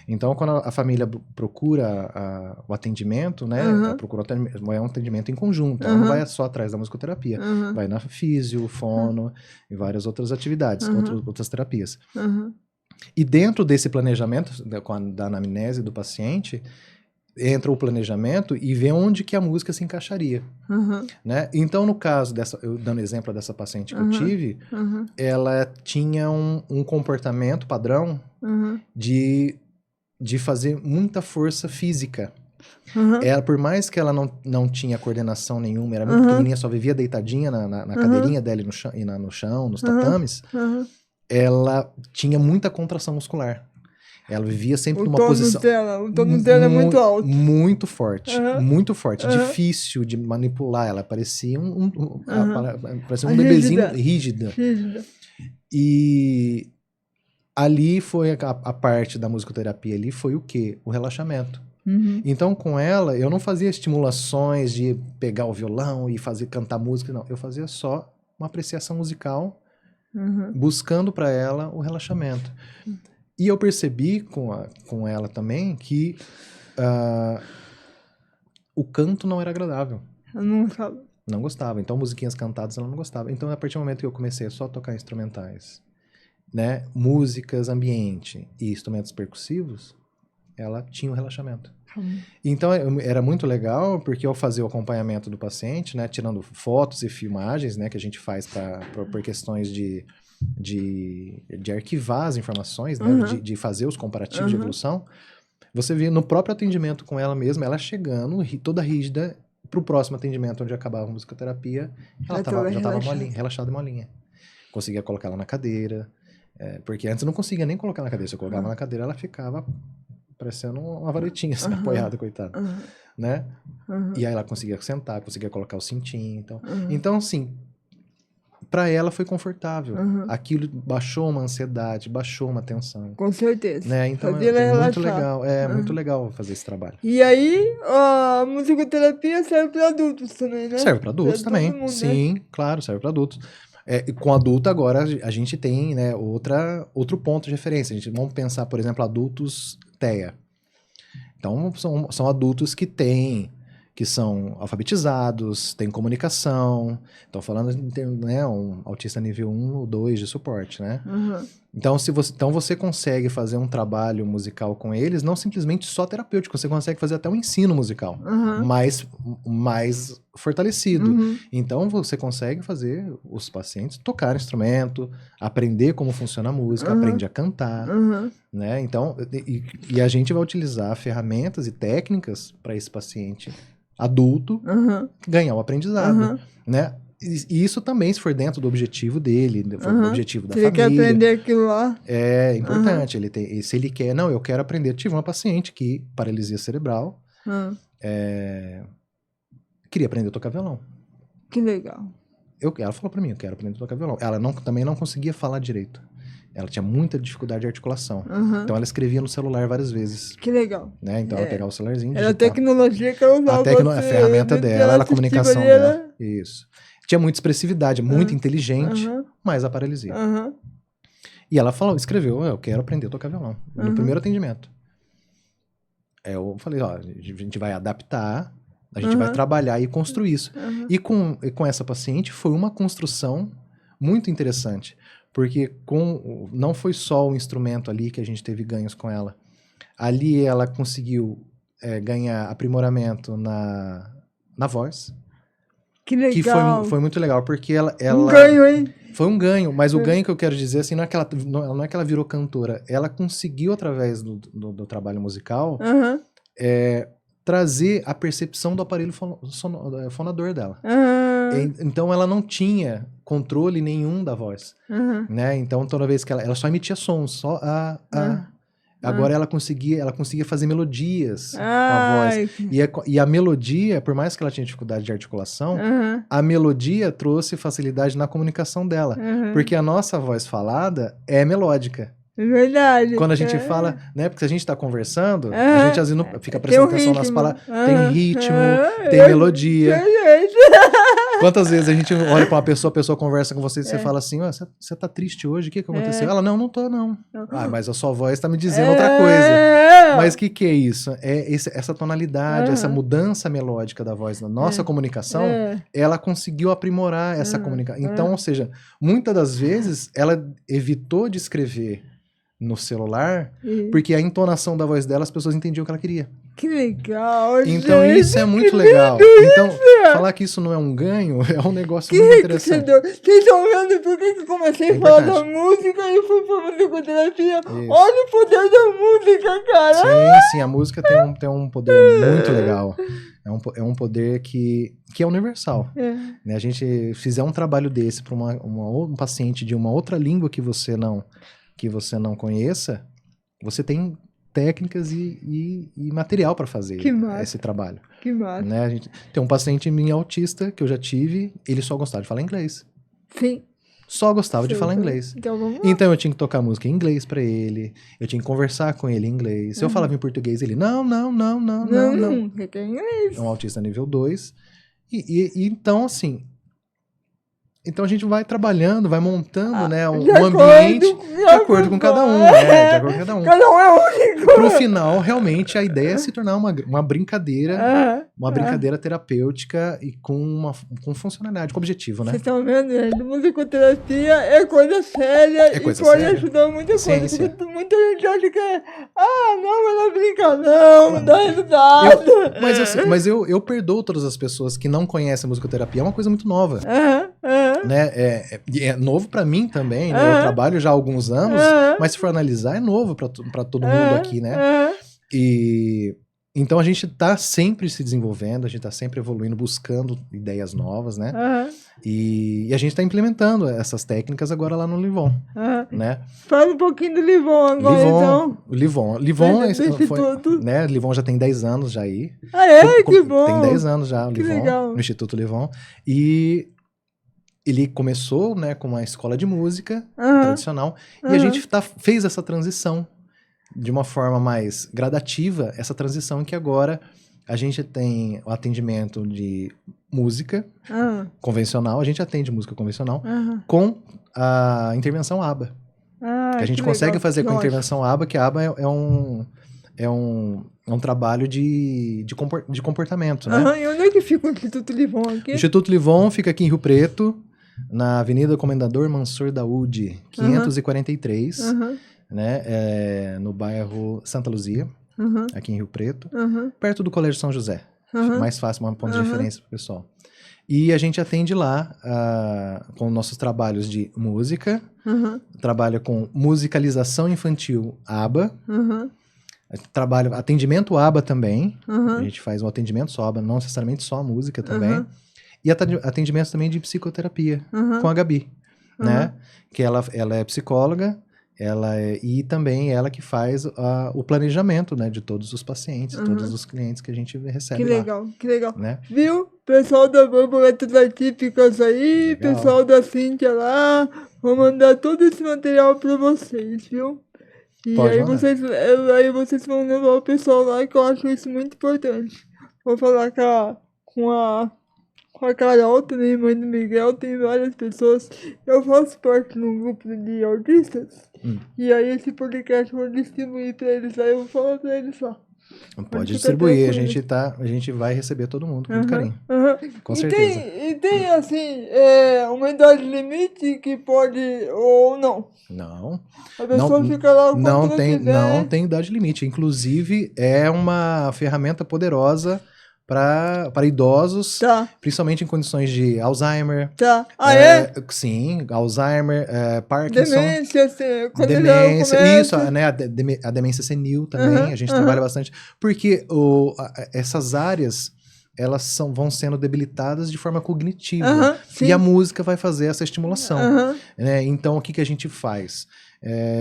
Então, quando a família procura o atendimento, né, é um atendimento em conjunto, ela não vai só atrás da musicoterapia, vai na físio, fono e várias outras atividades, outras terapias. E dentro desse planejamento, da anamnese do paciente, entra o planejamento e vê onde que a música se encaixaria. Né? Então, no caso eu dando exemplo dessa paciente que eu tive, ela tinha um comportamento padrão de fazer muita força física. Ela, por mais que ela não tinha coordenação nenhuma, era muito pequenininha, só vivia deitadinha na cadeirinha dela no chão, nos tatames, ela tinha muita contração muscular. Ela vivia sempre numa posição... O tônus dela é muito alto. Muito forte, muito forte. Difícil de manipular. Ela parecia parecia um bebezinho rígida. E ali foi a parte da musicoterapia, ali foi o quê? O relaxamento. Então, com ela, eu não fazia estimulações de pegar o violão e cantar música, não. Eu fazia só uma apreciação musical, buscando para ela o relaxamento. E eu percebi com ela também que o canto não era agradável. Eu não gostava. Não gostava. Então, musiquinhas cantadas ela não gostava. Então, a partir do momento que eu comecei a só tocar instrumentais, né, músicas ambiente e instrumentos percussivos, ela tinha um relaxamento. Então, era muito legal, porque eu fazia o acompanhamento do paciente, né, tirando fotos e filmagens, né, que a gente faz por questões de arquivar as informações, né, de fazer os comparativos de evolução. Você vê no próprio atendimento com ela mesma, ela chegando toda rígida para o próximo atendimento, onde acabava a musicoterapia, ela já estava relaxada e molinha. Conseguia colocar ela na cadeira, porque antes eu não conseguia nem colocar na cadeira. Se eu colocava na cadeira, ela ficava parecendo uma varetinha, assim, apoiada, coitada. Né? E aí ela conseguia sentar, conseguia colocar o cintinho. Então, assim, para ela foi confortável. Uhum. Aquilo baixou uma ansiedade, baixou uma tensão. Com certeza. Né? Então Fazia ela é muito relaxar. legal. É muito legal fazer esse trabalho. E aí, a musicoterapia serve para adultos também, né? Serve para adultos Pra também. todo mundo, Sim, claro, serve para adultos. E com adulto agora a gente tem, né, outro ponto de referência. Vamos pensar, por exemplo, adultos TEA. Então são adultos que são alfabetizados, têm comunicação. Estão falando de né, um autista nível 1 ou 2 de suporte, né? Uhum. Então, você consegue fazer um trabalho musical com eles, não simplesmente só terapêutico, você consegue fazer até um ensino musical mais fortalecido. Uhum. Então, você consegue fazer os pacientes tocar instrumento, aprender como funciona a música, aprende a cantar, né? Então, e a gente vai utilizar ferramentas e técnicas para esse paciente adulto ganhar o aprendizado, né? E isso também, se for dentro do objetivo dele, do objetivo da família. Ele quer aprender aquilo lá. É importante. Se ele quer, não, eu quero aprender. Tive uma paciente que, paralisia cerebral, queria aprender a tocar violão. Que legal. Ela falou pra mim, eu quero aprender a tocar violão. Ela também não conseguia falar direito. Ela tinha muita dificuldade de articulação. Então ela escrevia no celular várias vezes. Que legal. Né? Então ela pegava o celularzinho, era a digitava. tecnologia que ela usava. A ferramenta dela, a comunicação dela. Isso. Tinha muita expressividade, muito inteligente, mas a paralisia. E ela escreveu, eu quero aprender a tocar violão. No primeiro atendimento. Eu falei, ó, a gente vai adaptar, a gente vai trabalhar e construir isso. E com essa paciente foi uma construção muito interessante. Porque não foi só o instrumento ali que a gente teve ganhos com ela. Ali ela conseguiu ganhar aprimoramento na voz. Que legal. Que foi muito legal, porque ela... Um ganho, hein? Foi um ganho, mas o ganho que eu quero dizer, assim, não é que ela virou cantora. Ela conseguiu, através do trabalho musical, trazer a percepção do aparelho fonador dela. Então, ela não tinha controle nenhum da voz. Né? Então, toda vez que ela só emitia sons, só Agora ela conseguia fazer melodias com a voz. E a melodia, por mais que ela tinha dificuldade de articulação, a melodia trouxe facilidade na comunicação dela. Porque a nossa voz falada é melódica. É verdade. Quando a gente fala, né? Porque se a gente tá conversando, a gente às vezes não fica prestando atenção nas palavras. Tem ritmo, tem melodia. Quantas vezes a gente olha pra uma pessoa, a pessoa conversa com você e você fala assim, você tá triste hoje? O que aconteceu? Ela, não tô, não. Mas a sua voz tá me dizendo outra coisa. Mas o que é isso? Essa tonalidade, essa mudança melódica da voz na nossa comunicação, ela conseguiu aprimorar essa comunicação. Então, ou seja, muitas das vezes ela evitou de escrever no celular, porque a entonação da voz dela, as pessoas entendiam o que ela queria. Que legal, então gente, isso é muito legal. Então, falar que isso não é um ganho é um negócio muito interessante. Vocês estão vendo por que eu comecei a falar da música e fui pra musicoterapia? Olha o poder da música, cara! Sim, a música tem um poder muito legal. É um poder que é universal. Né? A gente fizer um trabalho desse para um paciente de uma outra língua que você não conheça, você tem técnicas e material para fazer esse trabalho. Que massa. Né? Tem um paciente minha autista que eu já tive, ele só gostava de falar inglês. Sim. Só gostava de falar inglês. Então eu tinha que tocar música em inglês para ele, eu tinha que conversar com ele em inglês. Se eu falava em português, ele, não. Você quer inglês. É um autista nível 2. E então, assim... Então a gente vai trabalhando, vai montando, né, um ambiente de acordo com cada um, né? De acordo com cada um. Cada um é único. Pro final, realmente, a ideia é se tornar uma brincadeira, uma brincadeira terapêutica e com funcionalidade, com objetivo, né? Vocês estão vendo, gente? Musicoterapia é coisa séria e pode ajudar muita coisa. Porque muita gente acha que não é brincar, não dá resultado. Mas eu perdoo todas as pessoas que não conhecem a musicoterapia, é uma coisa muito nova. Né? É novo pra mim também, né? Eu trabalho já há alguns anos, mas se for analisar, é novo pra todo mundo aqui, né? E então a gente tá sempre se desenvolvendo, a gente tá sempre evoluindo, buscando ideias novas, né? E a gente tá implementando essas técnicas agora lá no Livon, né? Fala um pouquinho do Livon agora, então. Livon né? Livon já tem 10 anos já aí. Que bom! Tem 10 anos já, o Livon, legal. no Instituto Livon. E ele começou, né, com uma escola de música Aham. tradicional, e a Aham. gente fez essa transição de uma forma mais gradativa, essa transição em que agora a gente tem o atendimento de música Aham. convencional, a gente atende música convencional Aham. com a intervenção ABA. Ah, Que a gente que consegue legal, fazer que com a ótimo. intervenção ABA, que a ABA é um trabalho de comportamento, né? Aham, e onde é que fica o Instituto Livon O aqui? Instituto Livon fica aqui em Rio Preto, na Avenida Comendador Mansur Daoud, 543, Aham. né? No bairro Santa Luzia, Aham. aqui em Rio Preto, Aham. perto do Colégio São José. Fica Aham. mais fácil, um ponto de Aham. referência para o pessoal. E a gente atende lá com nossos trabalhos de música, Aham. trabalha com musicalização infantil ABA, Aham. trabalho atendimento ABA também, a Aham. gente faz um atendimento só ABA, não necessariamente só a música também, Aham. e atendimento também de psicoterapia Aham. com a Gabi, Aham. né? Que ela é psicóloga, e também ela que faz o planejamento, né, de todos os pacientes, Aham. todos os clientes que a gente recebe Que lá, legal, que legal. né? Viu? Pessoal da Borboletas Atípicas aí, Legal. pessoal da Cíntia lá, vou mandar todo esse material pra vocês, viu? E Pode aí mandar. vocês vão levar o pessoal lá, que eu acho isso muito importante. Vou falar com a Carol, também mãe do Miguel, tem várias pessoas. Eu faço parte de um grupo de autistas, e aí esse podcast eu vou distribuir pra eles lá, eu vou falar pra eles lá. Pode fica distribuir, tranquilo. a gente vai receber todo mundo com muito carinho. Aham. Com E certeza. tem assim, uma idade limite que pode ou não. Não. A pessoa fica lá o quanto Não ela tem, quiser. não tem idade limite. Inclusive, é uma ferramenta poderosa para idosos, Tá, principalmente em condições de Alzheimer. tá. Ah, é? Sim, Alzheimer, Parkinson, Demência, assim, quando já demência, começa. isso, né? A demência senil também, Aham, a gente aham. trabalha bastante. Porque essas áreas, elas vão sendo debilitadas de forma cognitiva. Aham, sim. E a música vai fazer essa estimulação. Aham, Né? Então, o que a gente faz?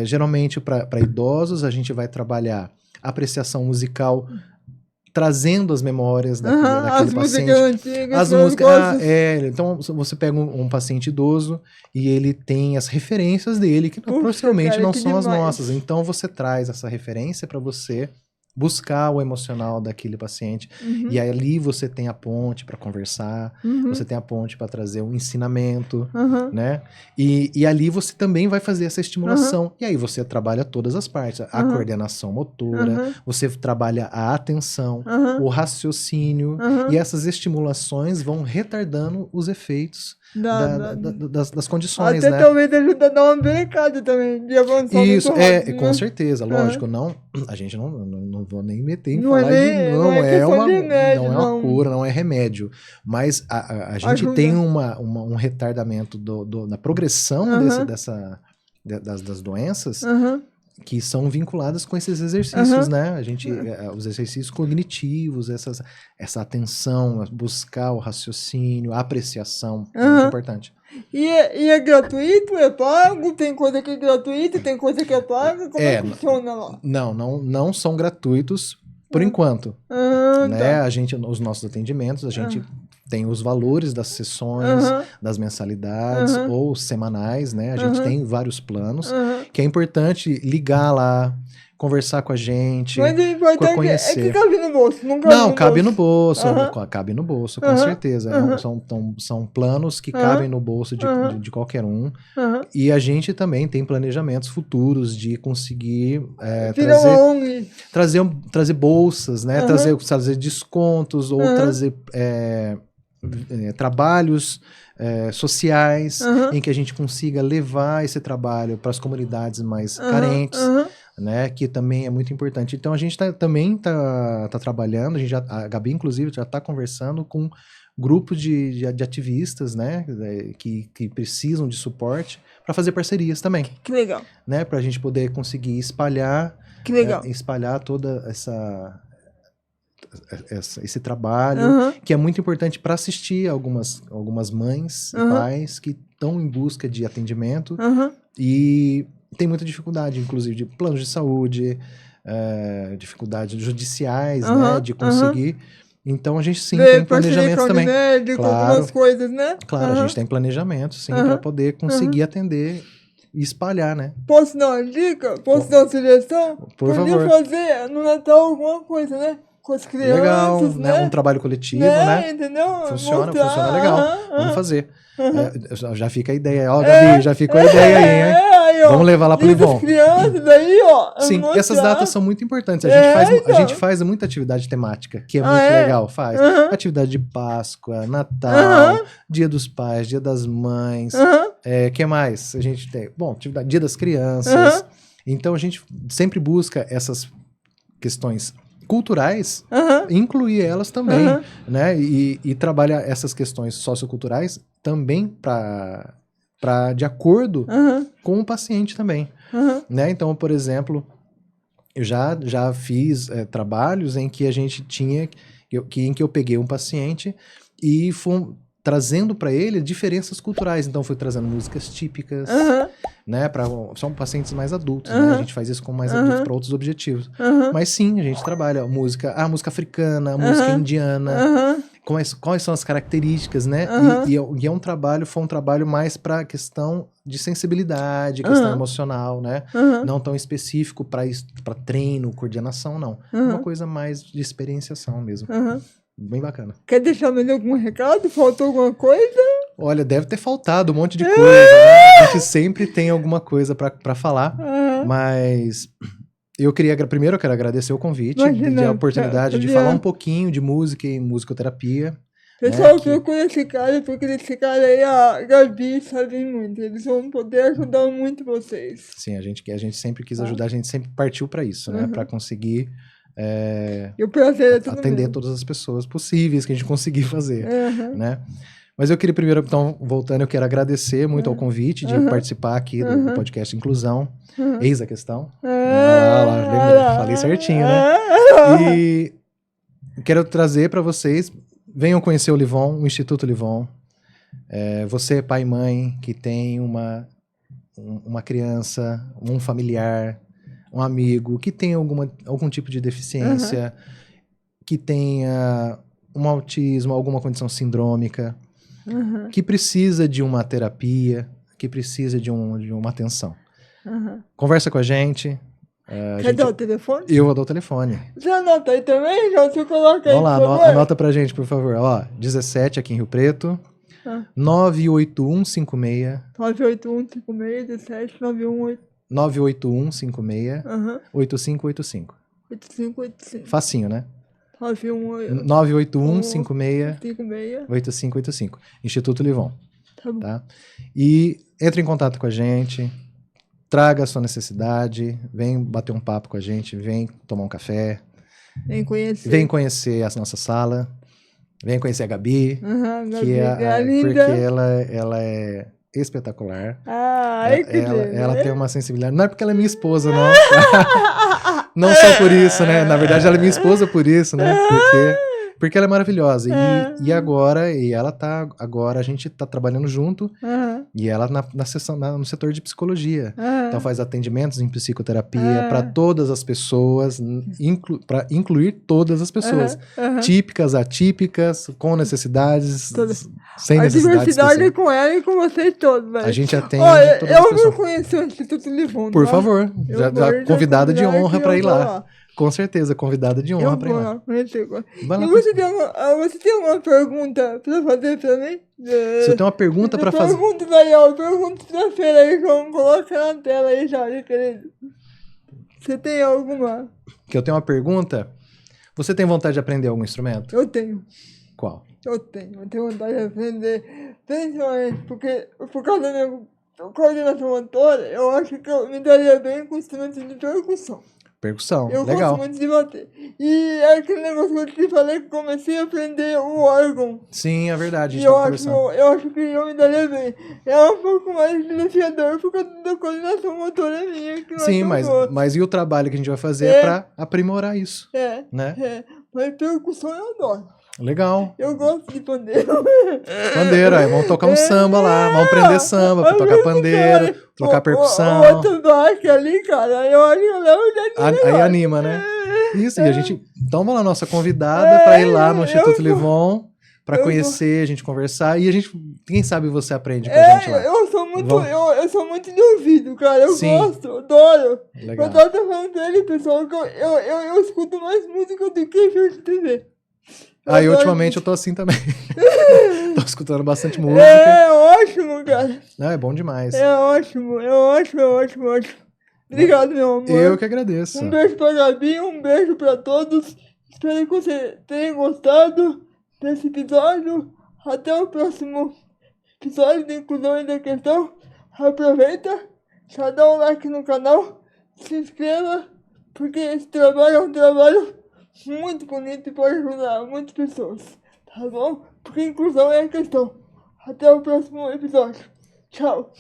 Geralmente, para idosos, a gente vai trabalhar apreciação musical, trazendo as memórias daquele as paciente. músicas antigas. As eu músicas. gosto. Então, você pega um paciente idoso e ele tem as referências dele, que possivelmente cara, não que são as demais. nossas. Então, você traz essa referência para você buscar o emocional daquele paciente. Uhum, E aí, ali você tem a ponte para conversar, uhum, você tem a ponte para trazer um ensinamento, uhum, né? E ali você também vai fazer essa estimulação. E aí você trabalha todas as partes, a Uhum. coordenação motora, uhum, você trabalha a atenção, uhum, o raciocínio, uhum. e essas estimulações vão retardando os efeitos das condições, Até né? talvez ajuda a dar uma brecada também, de avançar Isso, muito rápido, com né? certeza, lógico, não, a gente não vou nem meter em Não é falar de nem- não, não é questão uma, de remédio, não é uma não. cura, não é remédio, mas a gente Ajuda. tem um retardamento da progressão Aham. das doenças Aham, que são vinculadas com esses exercícios, Aham. né? A gente, os exercícios cognitivos, essa atenção, buscar o raciocínio, a apreciação, é muito Aham. importante. E é gratuito? É pago? Tem coisa que é gratuita, tem coisa que é paga? Como é que funciona lá? Não são gratuitos por enquanto, né? Tá. Os nossos atendimentos, a gente tem os valores das sessões, Aham. das mensalidades Aham. ou semanais, né? A gente Aham. tem vários planos, Aham. que é importante ligar lá, conversar com a gente, Mas o importante é que conhecer. cabe no bolso, não cabe Não, no cabe bolso. no bolso, Aham. cabe no bolso, com Aham. certeza. Aham. São planos que Aham. cabem no bolso Aham. de qualquer um. Aham. E a gente também tem planejamentos futuros de conseguir Vira uma ONG. trazer bolsas, né? Aham. Trazer descontos ou Aham. trazer trabalhos sociais Aham. em que a gente consiga levar esse trabalho para as comunidades mais Aham. carentes. Aham. Né, que também é muito importante. Então a gente também tá trabalhando, a Gabi inclusive já está conversando com grupos de ativistas, né, que precisam de suporte para fazer parcerias também, Que legal. né, para a gente poder conseguir espalhar toda esse trabalho, Aham. que é muito importante para assistir algumas mães e Aham. pais que estão em busca de atendimento Aham. e tem muita dificuldade, inclusive, de planos de saúde, dificuldades judiciais, Aham, né, de conseguir Então a gente sim Ver tem planejamento também. médico, Claro. algumas coisas, né? Claro, a gente tem planejamento, sim, para poder conseguir atender e espalhar, né? Posso dar uma dica? Posso dar uma sugestão? Por Podia favor. fazer no Natal alguma coisa, né? Com as crianças, Legal, né? Um trabalho coletivo, né? Entendeu? Funciona Mostrar, legal. Vamos fazer. Já fica a ideia. Ó, Gabi, já ficou a ideia aí, hein? Aí, ó, vamos levar lá pro Dia das Livon. crianças, aí, ó. Sim, mostrar. essas datas são muito importantes. A então. gente faz muita atividade temática, que é muito legal. Faz atividade de Páscoa, Natal, Dia dos Pais, Dia das Mães. Que mais? A gente tem, bom, atividade, Dia das Crianças. Então a gente sempre busca essas questões culturais, incluir elas também, né? E trabalha essas questões socioculturais também para de acordo com o paciente também, né? Então, por exemplo, eu já fiz trabalhos em que a gente tinha, em que eu peguei um paciente e fui trazendo para ele diferenças culturais. Então, fui trazendo músicas típicas, né? São pacientes mais adultos, né? A gente faz isso com mais adultos para outros objetivos. Mas sim, a gente trabalha a música africana, a música indiana, quais são as características, né? E é um trabalho, foi um trabalho mais para a questão de sensibilidade, questão emocional, né? Não tão específico para treino, coordenação, não. Uma coisa mais de experienciação mesmo. Bem bacana. Quer deixar mais algum recado? Faltou alguma coisa? Olha, deve ter faltado um monte de coisa, né? A gente sempre tem alguma coisa para falar, mas primeiro eu quero agradecer o convite, a oportunidade de falar um pouquinho de música e musicoterapia. Pessoal, procura esse cara, porque esse cara aí, a Gabi, sabe muito. Eles vão poder ajudar muito vocês. Sim, a gente sempre quis ajudar, a gente sempre partiu para isso, né? Para conseguir e o prazer é tudo atender mesmo. todas as pessoas possíveis que a gente conseguir fazer, né? Mas eu queria primeiro, então, voltando, eu quero agradecer muito ao convite de participar aqui do podcast Inclusão. Eis a questão. Falei certinho, né? E quero trazer para vocês, venham conhecer o Livon, o Instituto Livon. Você, pai e mãe, que tem uma criança, um familiar, um amigo, que tem algum tipo de deficiência, que tenha um autismo, alguma condição sindrômica, que precisa de uma terapia, que precisa de uma atenção. Conversa com a gente. Quer dar o telefone? Eu vou dar o telefone. Você anota aí também? Já você coloca aí, vamos lá, por favor. Anota pra gente, por favor. Ó, 17 aqui em Rio Preto. 98156 98156 17 98156 8585. 8585. Facinho, né? 98156 8585. Instituto Livon. Tá bom. Tá? E entre em contato com a gente, traga a sua necessidade, vem bater um papo com a gente, vem tomar um café. Vem conhecer a nossa sala. Vem conhecer a Gabi, que porque ela é espetacular. Ela tem uma sensibilidade. Não é porque ela é minha esposa, não. Não só por isso, né? Na verdade, ela é minha esposa por isso, né? Porque ela é maravilhosa. E agora, a gente tá trabalhando junto, e ela no setor de psicologia. Então faz atendimentos em psicoterapia para todas as pessoas, para incluir todas as pessoas. Típicas, atípicas, com necessidades, sem necessidades. A diversidade é com ela e com vocês todos, velho. A gente atende todas as pessoas. Eu vou conhecer o Instituto Livon. Por favor, já convidada de honra para ir lá. Com certeza, convidada de honra para ir lá. Você tem alguma pergunta para fazer para mim? Se eu tenho uma pergunta para fazer... Pergunta pra feira aí, que vamos colocar na tela aí já, querido. Você tem alguma? Que eu tenho uma pergunta? Você tem vontade de aprender algum instrumento? Eu tenho. Qual? Eu tenho vontade de aprender, principalmente porque, por causa da minha coordenação motora, eu acho que eu me daria bem com instrumentos de percussão. Percussão, eu legal. Eu gosto muito de bater. E é aquele negócio que eu te falei que comecei a aprender o órgão. Sim, é verdade. E eu acho que eu me daria bem. É um pouco mais desafiador por causa da coordenação motora minha. Que sim, mas e o trabalho que a gente vai fazer é para aprimorar isso? Né? Mas percussão eu adoro. Legal. Eu gosto de pandeiro. Pandeiro, aí vamos tocar um samba lá, vamos aprender samba, tocar pandeiro, tocar percussão. Outro baque ali, cara, aí eu levo já. Aí anima, né? Isso, e a gente toma a nossa convidada para ir lá no Instituto Livon, para conhecer, a gente conversar, e a gente, quem sabe você aprende com a gente lá. Eu sou muito de ouvido, cara. Eu Sim. gosto, adoro. Legal. Eu adoro falando pra ele, pessoal, que eu escuto mais música do que filme de TV. E ultimamente eu tô assim também. Tô escutando bastante música. É ótimo, cara. Não, é bom demais. É ótimo. Obrigado, meu amor. Eu que agradeço. Um beijo pra Gabi, um beijo pra todos. Espero que você tenha gostado desse episódio. Até o próximo episódio de Inclusão e da Questão. Aproveita, já dá um like no canal, se inscreva, porque esse trabalho é um trabalho muito bonito e pode ajudar muitas pessoas, tá bom? Porque inclusão é a questão. Até o próximo episódio. Tchau.